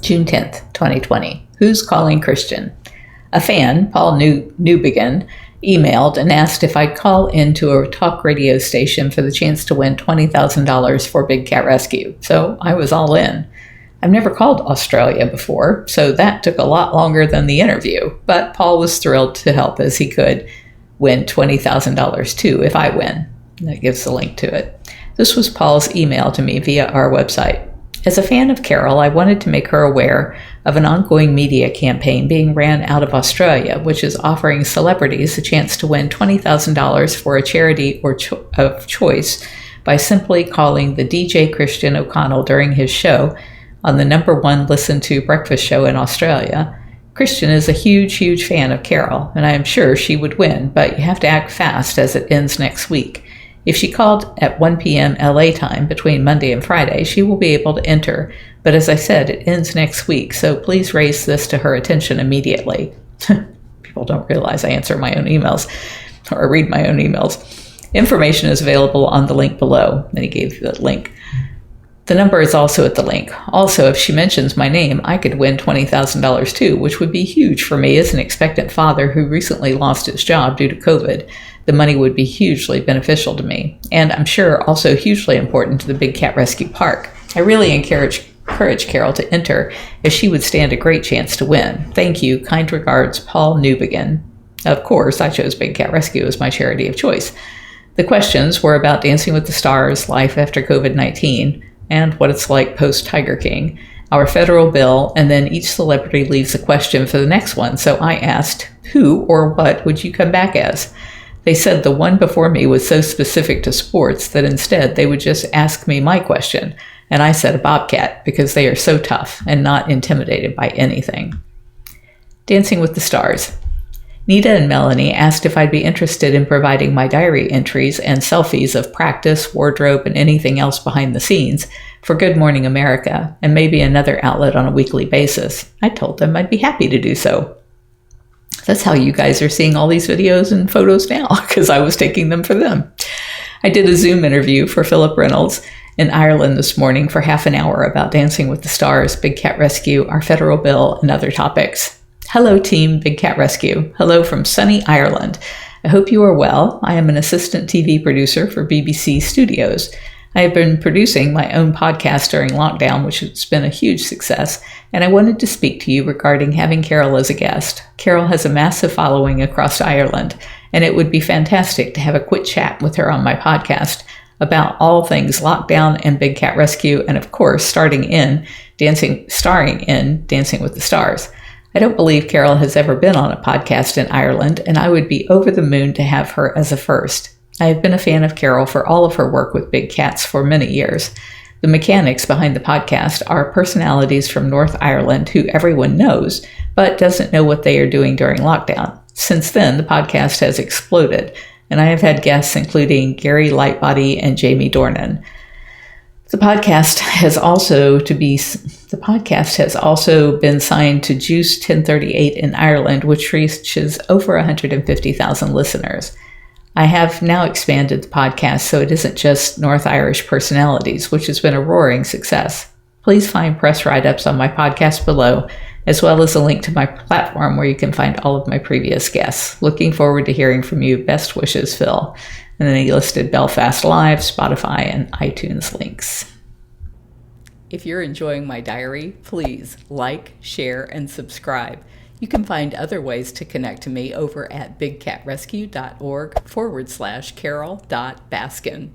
June 10th, 2020. Who's calling Christian? A fan, Paul Newbegin, emailed and asked if I'd call into a talk radio station for the chance to win $20,000 for Big Cat Rescue. So I was all in. I've never called Australia before, so that took a lot longer than the interview, but Paul was thrilled to help as he could win $20,000 too if I win. That gives the link to it. This was Paul's email to me via our website. As a fan of Carole, I wanted to make her aware of an ongoing media campaign being ran out of Australia, which is offering celebrities a chance to win $20,000 for a charity of choice by simply calling the DJ Christian O'Connell during his show on the #1 listened to breakfast show in Australia. Christian is a huge fan of Carole, and I am sure she would win, but you have to act fast as it ends next week. If she called at 1 p.m. LA time between Monday and Friday, she will be able to enter. But as I said, it ends next week, so please raise this to her attention immediately. People don't realize I answer my own emails, or read my own emails. Information is available on the link below. And he gave the link. The number is also at the link. Also, if she mentions my name, I could win $20,000 too, which would be huge for me as an expectant father who recently lost his job due to COVID. The money would be hugely beneficial to me, and I'm sure also hugely important to the Big Cat Rescue Park. I really encourage Carole to enter, as she would stand a great chance to win. Thank you. Kind regards, Paul Newbegin. Of course, I chose Big Cat Rescue as my charity of choice. The questions were about Dancing with the Stars, life after COVID-19, and what it's like post-Tiger King, our federal bill, and then each celebrity leaves a question for the next one. So I asked, who or what would you come back as? They said the one before me was so specific to sports that instead they would just ask me my question. And I said a bobcat because they are so tough and not intimidated by anything. Dancing with the Stars. Nita and Melanie asked if I'd be interested in providing my diary entries and selfies of practice, wardrobe, and anything else behind the scenes for Good Morning America and maybe another outlet on a weekly basis. I told them I'd be happy to do so. That's how you guys are seeing all these videos and photos now, because I was taking them for them. I did a Zoom interview for Philip Reynolds in Ireland this morning for half an hour about Dancing with the Stars, Big Cat Rescue, our federal bill, and other topics. Hello, team Big Cat Rescue. Hello from sunny Ireland. I hope you are well. I am an assistant TV producer for BBC Studios. I have been producing my own podcast during lockdown, which has been a huge success, and I wanted to speak to you regarding having Carole as a guest. Carole has a massive following across Ireland, and it would be fantastic to have a quick chat with her on my podcast about all things lockdown and Big Cat Rescue, and of course, starring in Dancing with the Stars. I don't believe Carole has ever been on a podcast in Ireland, and I would be over the moon to have her as a first. I have been a fan of Carole for all of her work with big cats for many years. The mechanics behind the podcast are personalities from North Ireland who everyone knows, but doesn't know what they are doing during lockdown. Since then, the podcast has exploded, and I have had guests including Gary Lightbody and Jamie Dornan. The podcast has also been signed to Juice 1038 in Ireland, which reaches over 150,000 listeners. I have now expanded the podcast so it isn't just North Irish personalities, which has been a roaring success. Please find press write-ups on my podcast below, as well as a link to my platform where you can find all of my previous guests. Looking forward to hearing from you. Best wishes, Phil. And then he listed Belfast Live, Spotify, and iTunes links. If you're enjoying my diary, please like, share, and subscribe. You can find other ways to connect to me over at bigcatrescue.org/Carole.Baskin.